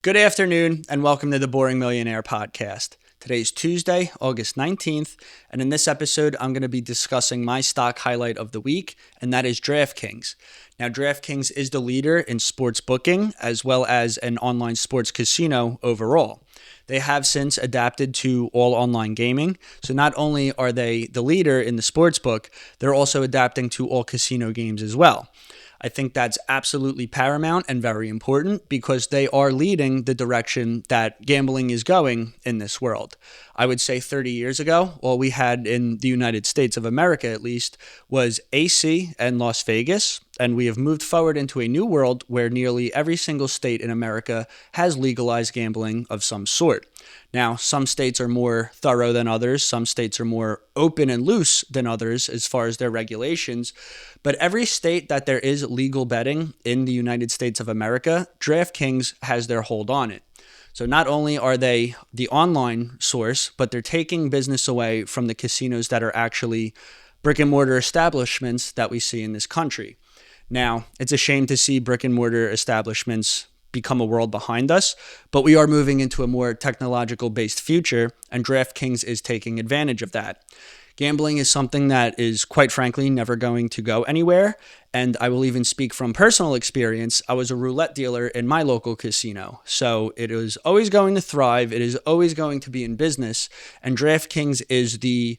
Good afternoon, and welcome to the Boring Millionaire podcast. Today's Tuesday, August 19th, and in this episode, I'm going to be discussing my stock highlight of the week, and that is DraftKings. Now, DraftKings is the leader in sports booking, as well as an online sports casino overall. They have since adapted to all online gaming, so not only are they the leader in the sports book, they're also adapting to all casino games as well. I think that's absolutely paramount and very important because they are leading the direction that gambling is going in this world. I would say 30 years ago, all we had in the United States of America, at least, was AC and Las Vegas. And we have moved forward into a new world where nearly every single state in America has legalized gambling of some sort. Now, some states are more thorough than others. Some states are more open and loose than others as far as their regulations. But every state that there is legal betting in the United States of America, DraftKings has their hold on it. So not only are they the online source, but they're taking business away from the casinos that are actually brick and mortar establishments that we see in this country. Now, it's a shame to see brick and mortar establishments become a world behind us, but we are moving into a more technological-based future, and DraftKings is taking advantage of that. Gambling is something that is, quite frankly, never going to go anywhere, and I will even speak from personal experience. I was a roulette dealer in my local casino, so it is always going to thrive. It is always going to be in business, and DraftKings is the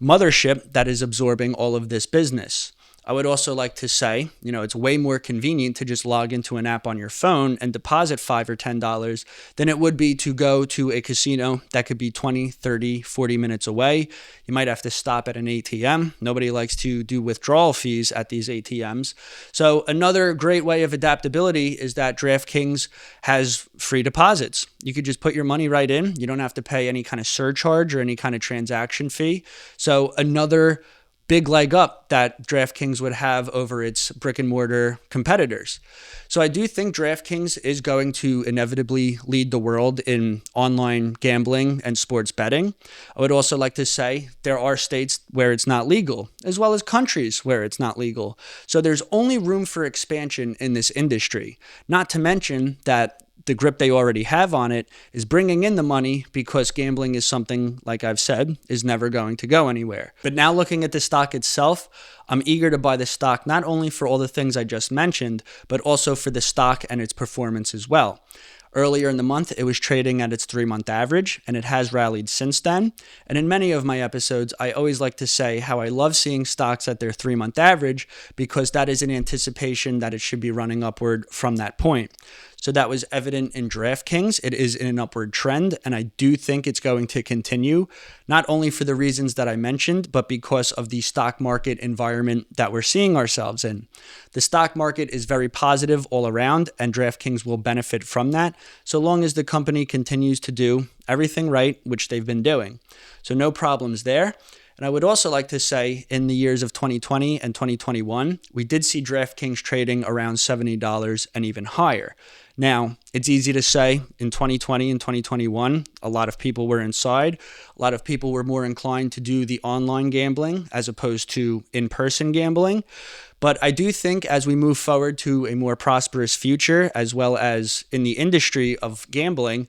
mothership that is absorbing all of this business. I would also like to say, it's way more convenient to just log into an app on your phone and deposit $5 or $10 than it would be to go to a casino that could be 20, 30, 40 minutes away. You might have to stop at an ATM. Nobody likes to do withdrawal fees at these ATMs. So another great way of adaptability is that DraftKings has free deposits. You could just put your money right in. You don't have to pay any kind of surcharge or any kind of transaction fee. So another big leg up that DraftKings would have over its brick and mortar competitors. So I do think DraftKings is going to inevitably lead the world in online gambling and sports betting. I would also like to say there are states where it's not legal, as well as countries where it's not legal. So there's only room for expansion in this industry, not to mention that the grip they already have on it is bringing in the money because gambling is something, like I've said, is never going to go anywhere. But now looking at the stock itself, I'm eager to buy the stock not only for all the things I just mentioned, but also for the stock and its performance as well. Earlier in the month, it was trading at its 3-month average, and it has rallied since then. And in many of my episodes, I always like to say how I love seeing stocks at their 3-month average because that is an anticipation that it should be running upward from that point. So that was evident in DraftKings. It is in an upward trend, and I do think it's going to continue, not only for the reasons that I mentioned, but because of the stock market environment that we're seeing ourselves in. The stock market is very positive all around, and DraftKings will benefit from that, so long as the company continues to do everything right, which they've been doing. So no problems there. And I would also like to say in the years of 2020 and 2021, we did see DraftKings trading around $70 and even higher. Now, it's easy to say in 2020 and 2021, a lot of people were inside. A lot of people were more inclined to do the online gambling as opposed to in-person gambling. But I do think as we move forward to a more prosperous future, as well as in the industry of gambling,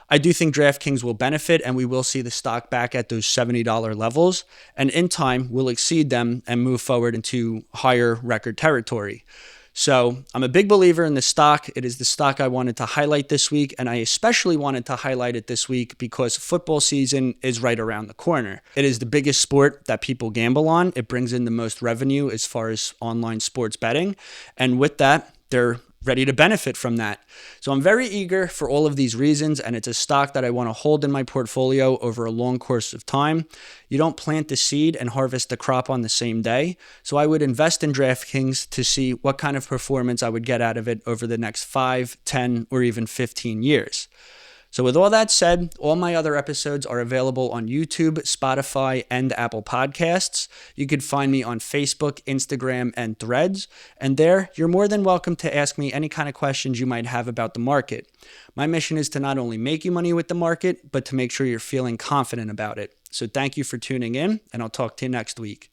I do think DraftKings will benefit and we will see the stock back at those $70 levels. And in time, we'll exceed them and move forward into higher record territory. So I'm a big believer in the stock. It is the stock I wanted to highlight this week, and I especially wanted to highlight it this week because football season is right around the corner. It is the biggest sport that people gamble on. It brings in the most revenue as far as online sports betting, and with that, they're ready to benefit from that. So I'm very eager for all of these reasons, and it's a stock that I want to hold in my portfolio over a long course of time. You don't plant the seed and harvest the crop on the same day. So I would invest in DraftKings to see what kind of performance I would get out of it over the next 5, 10, or even 15 years. So with all that said, all my other episodes are available on YouTube, Spotify, and Apple Podcasts. You could find me on Facebook, Instagram, and Threads. And there, you're more than welcome to ask me any kind of questions you might have about the market. My mission is to not only make you money with the market, but to make sure you're feeling confident about it. So thank you for tuning in, and I'll talk to you next week.